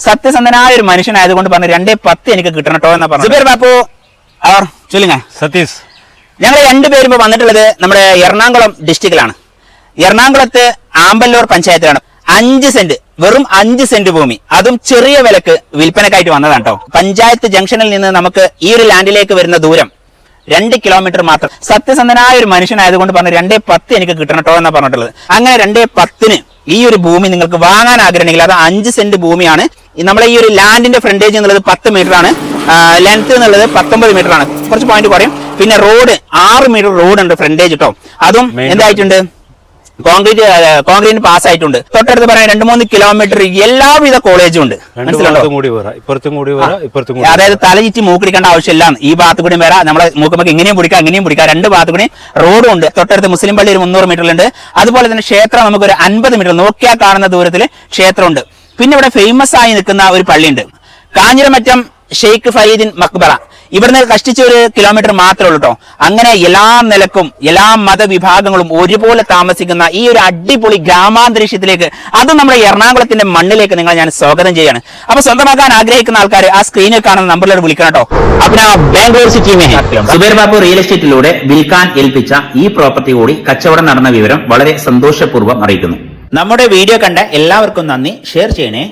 സത്യസന്ധനായ ഒരു മനുഷ്യനായതുകൊണ്ട് പറഞ്ഞു 2:10 എനിക്ക് കിട്ടണം കേട്ടോ എന്നാ പറഞ്ഞു. സുബൈർ ബാപ്പു അവർ ചൊല്ലുങ്ങ. സതീഷ്, ഞങ്ങൾ രണ്ടുപേരും ഇപ്പൊ വന്നിട്ടുള്ളത് നമ്മുടെ എറണാകുളം ഡിസ്ട്രിക്റ്റിലാണ്. എറണാകുളത്ത് ആമ്പല്ലൂർ പഞ്ചായത്തിലാണ്. 5 സെന്റ്, വെറും 5 സെന്റ് ഭൂമി, അതും ചെറിയ വിലക്ക് വിൽപ്പനക്കായിട്ട് വന്നതാണ് കേട്ടോ. പഞ്ചായത്ത് ജംഗ്ഷനിൽ നിന്ന് നമുക്ക് ഈ ഒരു ലാൻഡിലേക്ക് വരുന്ന ദൂരം 2 കിലോമീറ്റർ മാത്രം. സത്യസന്ധനായ ഒരു മനുഷ്യനായതുകൊണ്ട് പറഞ്ഞു 2:10 എനിക്ക് കിട്ടണം കേട്ടോ എന്നാ പറഞ്ഞിട്ടുള്ളത്. അങ്ങനെ 2:10 ഈ ഒരു ഭൂമി നിങ്ങൾക്ക് വാങ്ങാൻ ആഗ്രഹമുണ്ടെങ്കിൽ, അത് 5 സെന്റ് ഭൂമിയാണ്. നമ്മളെ ഈ ഒരു ലാൻഡിന്റെ ഫ്രണ്ടേജ് എന്നുള്ളത് 10 മീറ്റർ ആണ്, ലെങ്ത് എന്നുള്ളത് 19 മീറ്റർ ആണ്. കുറച്ച് പോയിന്റ് കുറയും. പിന്നെ റോഡ് 6 മീറ്റർ റോഡ് ഉണ്ട് ഫ്രണ്ടേജ് കേട്ടോ. അതും എന്തായിട്ടുണ്ട്, കോൺക്രീറ്റ് പാസ് ആയിട്ടുണ്ട്. തൊട്ടടുത്ത് പറയാൻ 2-3 കിലോമീറ്റർ എല്ലാവിധ കോളേജും ഉണ്ട്. മനസ്സിലുണ്ടോ? അതായത് തലചിറ്റി മൂക്കിടിക്കേണ്ട ആവശ്യമില്ല. ഈ ഭാഗത്ത് കൂടി വരാം, നമ്മളെ മൂക്കുമ്പോ ഇങ്ങനെയും പിടിക്കാം അങ്ങനെയും പിടിക്കാം. 2 ഭാഗത്ത് കൂടി റോഡും ഉണ്ട്. തൊട്ടടുത്ത് മുസ്ലിം പള്ളി ഒരു 300 മീറ്ററിലുണ്ട്. അതുപോലെ തന്നെ ക്ഷേത്രം നമുക്ക് ഒരു 50 മീറ്റർ നോക്കിയാൽ കാണുന്ന ദൂരത്തിൽ ക്ഷേത്രമുണ്ട്. പിന്നെ ഇവിടെ ഫേമസ് ആയി നിൽക്കുന്ന ഒരു പള്ളിയുണ്ട്, കാഞ്ഞിരമറ്റം ഷെയ്ഖ് ഫരീദിൻ മക്ബറ. ഇവിടുന്ന് കഷ്ടിച്ച 1 കിലോമീറ്റർ മാത്രമേ ഉള്ളൂ കേട്ടോ. അങ്ങനെ എല്ലാ നിലക്കും എല്ലാ മതവിഭാഗങ്ങളും ഒരുപോലെ താമസിക്കുന്ന ഈ ഒരു അടിപൊളി ഗ്രാമാന്തരീക്ഷത്തിലേക്ക്, അതും നമ്മുടെ എറണാകുളത്തിന്റെ മണ്ണിലേക്ക് നിങ്ങൾ ഞാൻ സ്വാഗതം ചെയ്യാണ്. അപ്പൊ സ്വന്തമാക്കാൻ ആഗ്രഹിക്കുന്ന ആൾക്കാർ ആ സ്ക്രീനിൽ കാണുന്ന നമ്പറിൽ വിളിക്കണം കേട്ടോ. അപ്പൊ ബാംഗ്ലൂർ സിറ്റി സുബൈർ ബാബു റിയൽ എസ്റ്റേറ്റിലൂടെ വിൽക്കാൻ ഏൽപ്പിച്ച ഈ പ്രോപ്പർട്ടി കൂടി കച്ചവടം നടന്ന വിവരം വളരെ സന്തോഷപൂർവ്വം അറിയിക്കുന്നു. നമ്മുടെ വീഡിയോ കണ്ട എല്ലാവർക്കും നന്ദി. ഷെയർ ചെയ്യണേ.